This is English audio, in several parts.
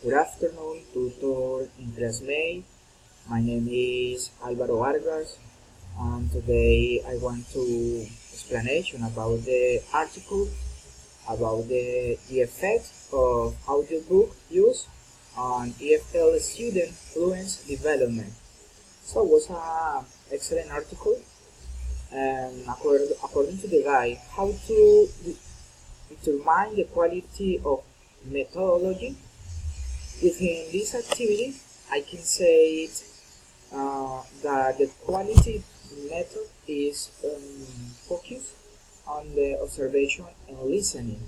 Good afternoon, tutor and classmate. My name is Alvaro Vargas, and today I want to explanation about the article about the effect of audiobook use on EFL student fluence development. So it was an excellent article, and according to the guide, how to determine the quality of methodology. Within this activity, I can say that the quality method is focused on the observation and listening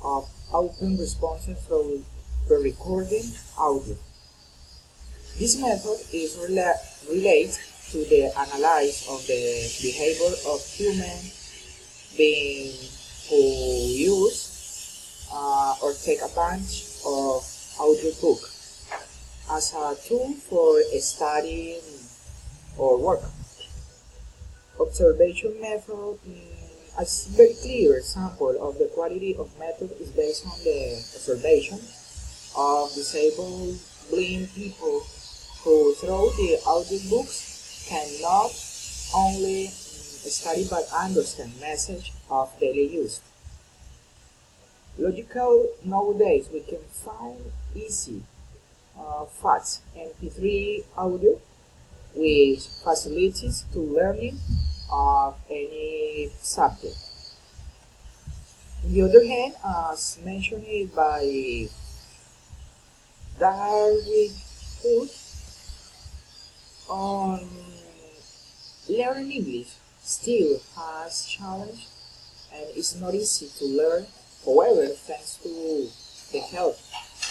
of open responses from the recording audio. This method is related to the analysis of the behavior of human beings who use or take advantage of audiobook as a tool for studying or work. Observation method is a very clear example of the quality of method is based on the observation of disabled blind people who through the audiobooks cannot only study but understand message of daily use. Logical nowadays we can find easy fast MP3 audio with facilities to learning of any subject. On the other hand, as mentioned by Darwin Hood, on learning English still has challenge and is not easy to learn. However, thanks to the help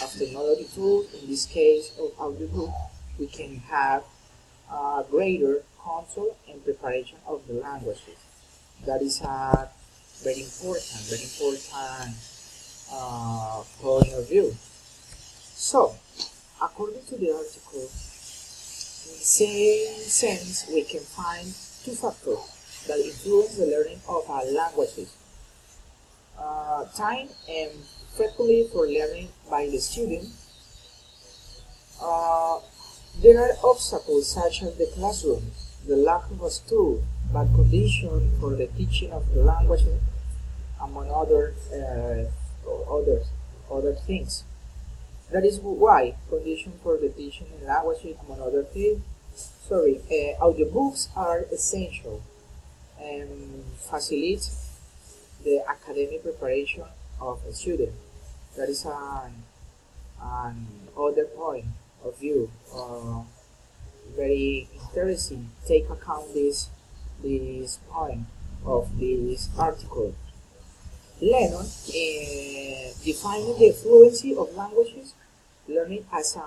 of technology tools, in this case of audiobook, we can have a greater control and preparation of the languages. That is a very important point of view. So, according to the article, in the same sense, we can find two factors that influence the learning of languages. Time and frequently for learning by the student. There are obstacles such as the classroom, the lack of a stool, bad condition for the teaching of the language, among other things. That is why condition for the teaching in language, among other things. Audiobooks are essential and facilitate the academic preparation of a student. That is an other point of view. Very interesting. Take account this point of this article. Lennon defining the fluency of languages learning as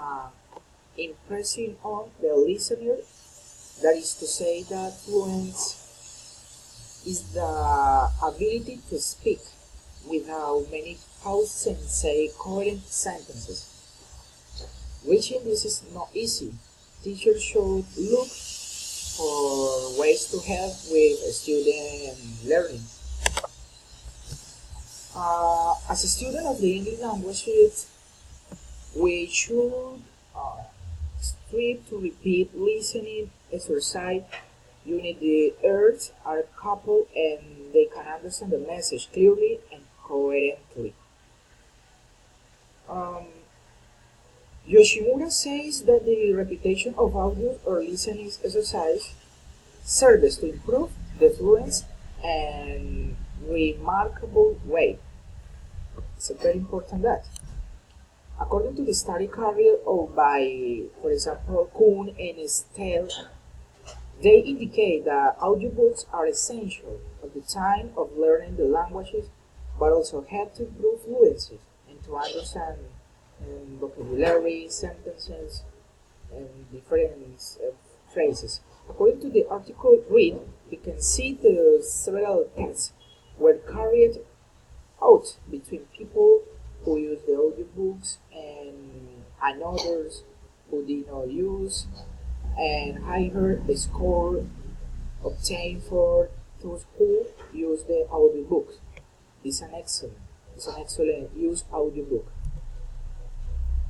impressing on the listener. That is to say that fluency is the ability to speak without many pauses and say coherent sentences. Reaching this is not easy. Teachers should look for ways to help with student learning. As a student of the English language, we should strive to repeat listening exercise. Unit the ears are coupled and they can understand the message clearly and coherently. Yoshimura says that the repetition of audio or listening exercise serves to improve the fluency in remarkable way. It's a very important that. According to the study carried out by, for example, Kuhn and Stell, they indicate that audiobooks are essential at the time of learning the languages, but also help to improve fluency and to understand vocabulary, sentences, and different phrases. According to the article read, we can see the several tests were carried out between people who use the audiobooks and others who did not use, and higher the score obtained for those who use the audiobooks. It's an excellent use audiobook.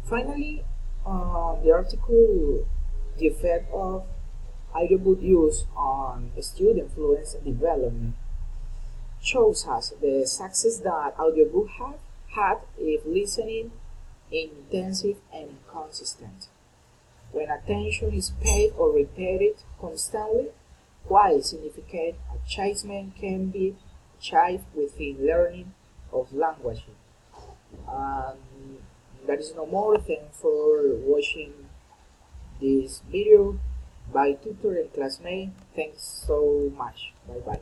Finally, the article The Effect of Audiobook Use on Student Fluency Development shows us the success that audiobook have had if listening is intensive and consistent. When attention is paid or repeated constantly, while significant achievement can be achieved within learning of language. And that is no more. Thanks for watching this video by tutor and classmate. Thanks so much. Bye bye.